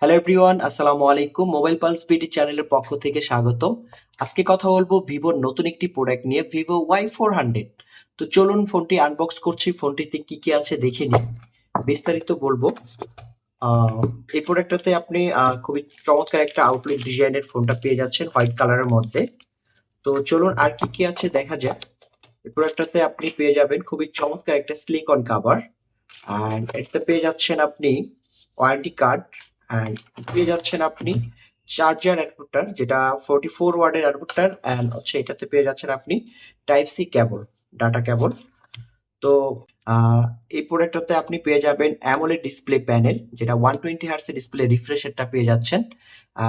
Hello everyone, আসসালামু আলাইকুম। Mobile pulse BD চ্যানেলের পক্ষ থেকে স্বাগতম। আজকে কথা বলবো ভিভোর নতুন একটি প্রোডাক্ট নিয়ে, ভিভো Y400। তো চলুন ফোনটি আনবক্স করছি, ফোনটিতে কি কি আছে দেখে নিই, বিস্তারিত বলবো। আহ, এই প্রোডাক্টটাতে আপনি খুবই চমৎকার একটা আউটলুক ডিজাইনের ফোনটা পেয়ে যাচ্ছেন হোয়াইট কালারের মধ্যে। তো চলুন আর কি কি আছে দেখা যাক। এই প্রোডাক্টটাতে আপনি পেয়ে যাবেন খুবই চমৎকার একটা স্লিক অন কাভার, অ্যান্ড এটাতে পেয়ে যাচ্ছেন আপনি ওয়ারেন্টি কার্ড, অ্যান্ড পেয়ে যাচ্ছেন আপনি চার্জার অ্যাডাপ্টার, যেটা 44 ওয়াটের অ্যাডাপ্টার, অ্যান্ড হচ্ছে এটাতে পেয়ে যাচ্ছেন আপনি type C cable, data cable. তো আহ, এই প্রোডাক্টটাতে আপনি পেয়ে যাবেন অ্যামোলেড ডিসপ্লে প্যানেল, যেটা 120 হার্টসের ডিসপ্লে রিফ্রেশারটা পেয়ে যাচ্ছেন।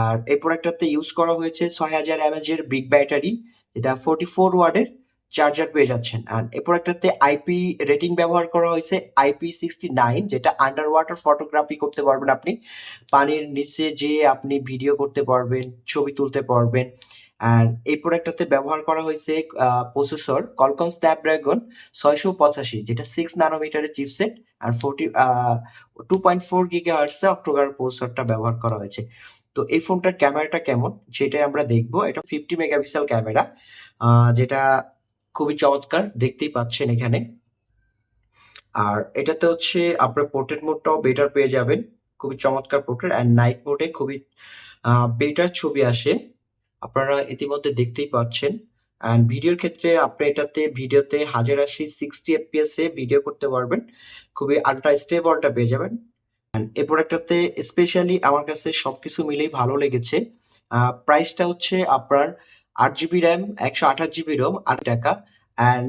আর এই প্রোডাক্টটাতে ইউজ করা হয়েছে 6000 এর বিগ ব্যাটারি, যেটা 44 ওয়াটের চার্জার পেয়ে যাচ্ছেন। আর এই প্রোডাক্টটাতে আইপি রেটিং ব্যবহার করা হয়েছে IP69, যেটা আন্ডার ওয়াটার ফটোগ্রাফি করতে পারবেন আপনি, পানির নিচে যে আপনি ভিডিও করতে পারবেন, ছবি তুলতে পারবেন। আর এই প্রোডাক্টটাতে ব্যবহার করা হয়েছে প্রসেসর কলকম স্ন্যাপড্রাগন 685, যেটা 6 ন্যানোমিটারের চিপসেট, আর 2.4 গিগাহার্টস অক্টোকর প্রসেসরটা ব্যবহার করা হয়েছে। তো এই ফোনটার ক্যামেরাটা কেমন সেটাই আমরা দেখবো। এটা 50 মেগাপিক্সেল ক্যামেরা, যেটা খুবই চমৎকার, দেখতেই পাচ্ছেন এখানে। আর এটাতে হচ্ছে আপনার পোর্ট্রেট মোডটাও বেটার পেয়ে যাবেন, খুবই চমৎকার পোর্ট্রেট, অ্যান্ড নাইট মোডে খুবই বেটার ছবি আসে, আপনারা ইতিমধ্যে দেখতেই পাচ্ছেন। অ্যান্ড ভিডিওর ক্ষেত্রে আপনি এটাতে ভিডিওতে 1080 60 FPS এ ভিডিও করতে পারবেন, খুবই আলট্রা স্টেবলটা পেয়ে যাবেন। এই প্রোডাক্টটাতে স্পেশালি আমার কাছে সবকিছু মিলেই ভালো লেগেছে। প্রাইসটা হচ্ছে আপনার 8 জিবি র্যাম, 128 জিবি রোম, টাকা। And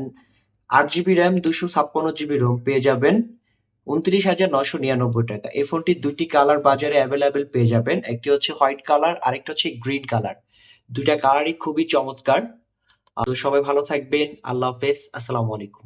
8 GB RAM, 256 GB ROM পেয়ে যাবেন 29,999 টাকা। এই ফোনটির দুইটি কালার বাজারে অ্যাভেলেবেল পেয়ে যাবেন, একটি হচ্ছে হোয়াইট কালার, আরেকটা হচ্ছে গ্রিন কালার। দুইটা কালারই খুবই চমৎকার। তো সবাই ভালো থাকবেন, আল্লাহ হাফেজ, আসসালামু আলাইকুম।